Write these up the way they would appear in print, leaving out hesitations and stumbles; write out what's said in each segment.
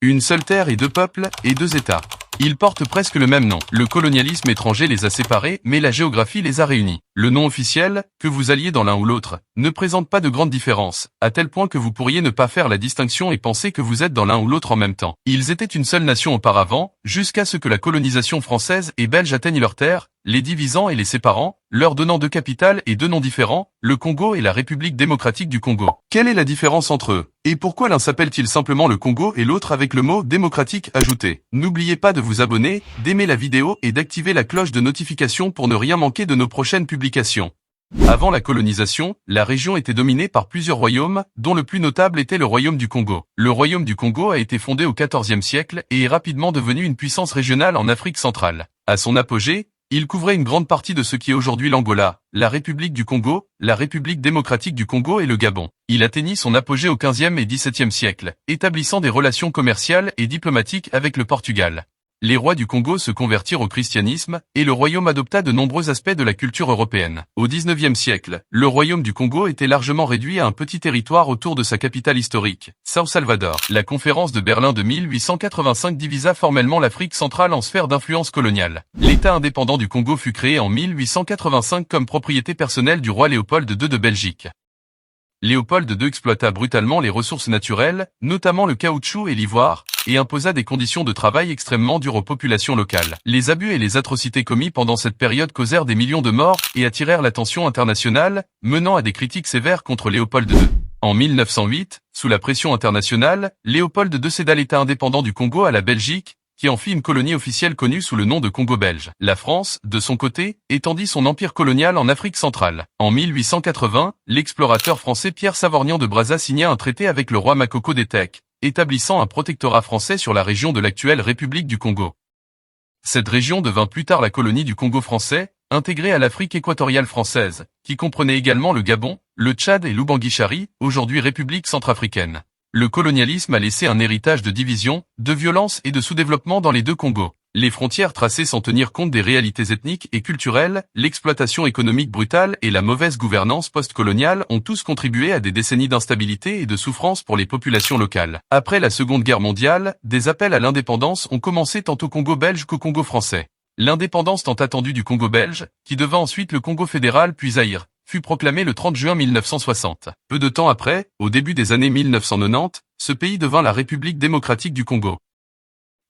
Une seule terre et deux peuples, et deux États. Ils portent presque le même nom. Le colonialisme étranger les a séparés, mais la géographie les a réunis. Le nom officiel, que vous alliez dans l'un ou l'autre, ne présente pas de grande différence, à tel point que vous pourriez ne pas faire la distinction et penser que vous êtes dans l'un ou l'autre en même temps. Ils étaient une seule nation auparavant, jusqu'à ce que la colonisation française et belge atteigne leurs terres, les divisant et les séparant, leur donnant deux capitales et deux noms différents, le Congo et la République démocratique du Congo. Quelle est la différence entre eux? Et pourquoi l'un s'appelle-t-il simplement le Congo et l'autre avec le mot démocratique ajouté? N'oubliez pas de vous abonner, d'aimer la vidéo et d'activer la cloche de notification pour ne rien manquer de nos prochaines publications. Avant la colonisation, la région était dominée par plusieurs royaumes, dont le plus notable était le royaume du Congo. Le royaume du Congo a été fondé au XIVe siècle et est rapidement devenu une puissance régionale en Afrique centrale. À son apogée, il couvrait une grande partie de ce qui est aujourd'hui l'Angola, la République du Congo, la République démocratique du Congo et le Gabon. Il atteignit son apogée au XVe et XVIIe siècle, établissant des relations commerciales et diplomatiques avec le Portugal. Les rois du Congo se convertirent au christianisme, et le royaume adopta de nombreux aspects de la culture européenne. Au XIXe siècle, le royaume du Congo était largement réduit à un petit territoire autour de sa capitale historique, São Salvador. La conférence de Berlin de 1885 divisa formellement l'Afrique centrale en sphère d'influence coloniale. L'État indépendant du Congo fut créé en 1885 comme propriété personnelle du roi Léopold II de Belgique. Léopold II exploita brutalement les ressources naturelles, notamment le caoutchouc et l'ivoire, et imposa des conditions de travail extrêmement dures aux populations locales. Les abus et les atrocités commis pendant cette période causèrent des millions de morts et attirèrent l'attention internationale, menant à des critiques sévères contre Léopold II. En 1908, sous la pression internationale, Léopold II céda l'État indépendant du Congo à la Belgique, qui en fit une colonie officielle connue sous le nom de Congo belge. La France, de son côté, étendit son empire colonial en Afrique centrale. En 1880, l'explorateur français Pierre Savorgnan de Brazza signa un traité avec le roi Makoko d'Étek, établissant un protectorat français sur la région de l'actuelle République du Congo. Cette région devint plus tard la colonie du Congo français, intégrée à l'Afrique équatoriale française, qui comprenait également le Gabon, le Tchad et l'Ubangi-Chari, aujourd'hui République centrafricaine. Le colonialisme a laissé un héritage de division, de violence et de sous-développement dans les deux Congos. Les frontières tracées sans tenir compte des réalités ethniques et culturelles, l'exploitation économique brutale et la mauvaise gouvernance post-coloniale ont tous contribué à des décennies d'instabilité et de souffrance pour les populations locales. Après la Seconde Guerre mondiale, des appels à l'indépendance ont commencé tant au Congo belge qu'au Congo français. L'indépendance tant attendue du Congo belge, qui devint ensuite le Congo fédéral puis Zaïre, fut proclamée le 30 juin 1960. Peu de temps après, au début des années 1990, ce pays devint la République démocratique du Congo.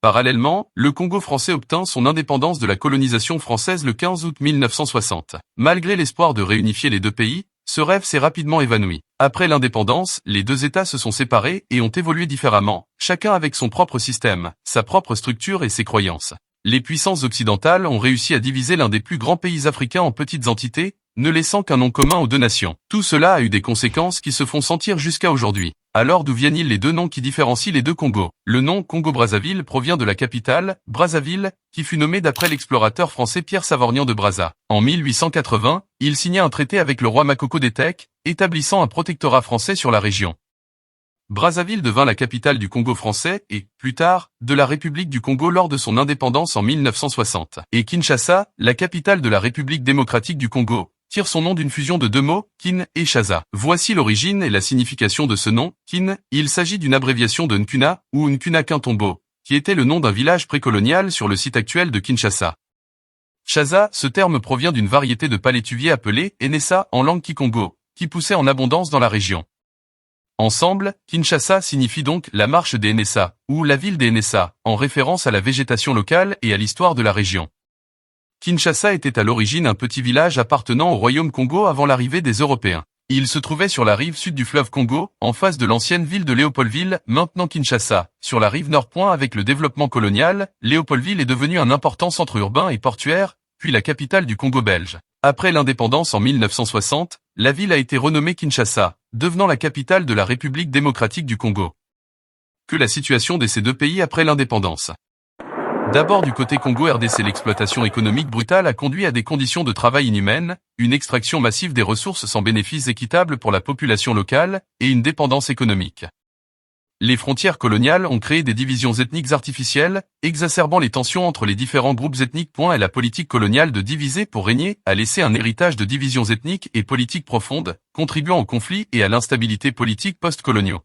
Parallèlement, le Congo français obtint son indépendance de la colonisation française le 15 août 1960. Malgré l'espoir de réunifier les deux pays, ce rêve s'est rapidement évanoui. Après l'indépendance, les deux États se sont séparés et ont évolué différemment, chacun avec son propre système, sa propre structure et ses croyances. Les puissances occidentales ont réussi à diviser l'un des plus grands pays africains en petites entités, ne laissant qu'un nom commun aux deux nations. Tout cela a eu des conséquences qui se font sentir jusqu'à aujourd'hui. Alors d'où viennent-ils les deux noms qui différencient les deux Congos? Le nom Congo-Brazzaville provient de la capitale, Brazzaville, qui fut nommée d'après l'explorateur français Pierre Savorgnan de Brazza. En 1880, il signa un traité avec le roi Makoko d'Étek, établissant un protectorat français sur la région. Brazzaville devint la capitale du Congo français et, plus tard, de la République du Congo lors de son indépendance en 1960. Et Kinshasa, la capitale de la République démocratique du Congo, tire son nom d'une fusion de deux mots, Kin et Shaza. Voici l'origine et la signification de ce nom, Kin. Il s'agit d'une abréviation de Nkuna, ou Nkuna Kintombo, qui était le nom d'un village précolonial sur le site actuel de Kinshasa. Shaza, ce terme provient d'une variété de palétuvier appelée Enessa en langue kikongo, qui poussait en abondance dans la région. Ensemble, Kinshasa signifie donc la marche des Enessa, ou la ville des Enessa, en référence à la végétation locale et à l'histoire de la région. Kinshasa était à l'origine un petit village appartenant au royaume Congo avant l'arrivée des Européens. Il se trouvait sur la rive sud du fleuve Congo, en face de l'ancienne ville de Léopoldville, maintenant Kinshasa. Sur la rive nord. Avec le développement colonial, Léopoldville est devenu un important centre urbain et portuaire, puis la capitale du Congo belge. Après l'indépendance en 1960, la ville a été renommée Kinshasa, devenant la capitale de la République démocratique du Congo. Que la situation de ces deux pays après l'indépendance. D'abord du côté Congo-RDC, l'exploitation économique brutale a conduit à des conditions de travail inhumaines, une extraction massive des ressources sans bénéfices équitables pour la population locale, et une dépendance économique. Les frontières coloniales ont créé des divisions ethniques artificielles, exacerbant les tensions entre les différents groupes ethniques. Et la politique coloniale de diviser pour régner a laissé un héritage de divisions ethniques et politiques profondes, contribuant au conflit et à l'instabilité politique post-coloniaux.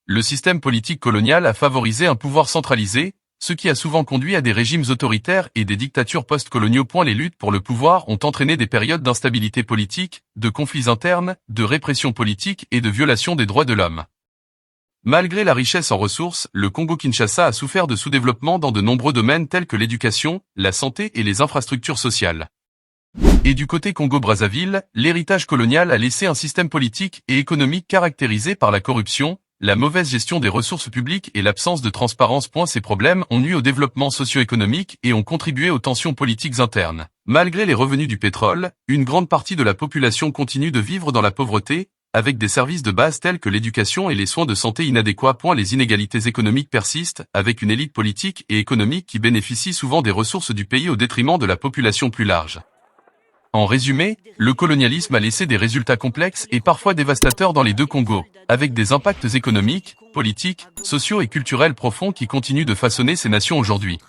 Le système politique colonial a favorisé un pouvoir centralisé, ce qui a souvent conduit à des régimes autoritaires et des dictatures post-coloniaux. Les luttes pour le pouvoir ont entraîné des périodes d'instabilité politique, de conflits internes, de répression politique et de violation des droits de l'homme. Malgré la richesse en ressources, le Congo-Kinshasa a souffert de sous-développement dans de nombreux domaines tels que l'éducation, la santé et les infrastructures sociales. Et du côté Congo-Brazzaville, l'héritage colonial a laissé un système politique et économique caractérisé par la corruption, la mauvaise gestion des ressources publiques et l'absence de transparence. Ces problèmes ont nui au développement socio-économique et ont contribué aux tensions politiques internes. Malgré les revenus du pétrole, une grande partie de la population continue de vivre dans la pauvreté, avec des services de base tels que l'éducation et les soins de santé inadéquats. Les inégalités économiques persistent, avec une élite politique et économique qui bénéficie souvent des ressources du pays au détriment de la population plus large. En résumé, le colonialisme a laissé des résultats complexes et parfois dévastateurs dans les deux Congos, avec des impacts économiques, politiques, sociaux et culturels profonds qui continuent de façonner ces nations aujourd'hui.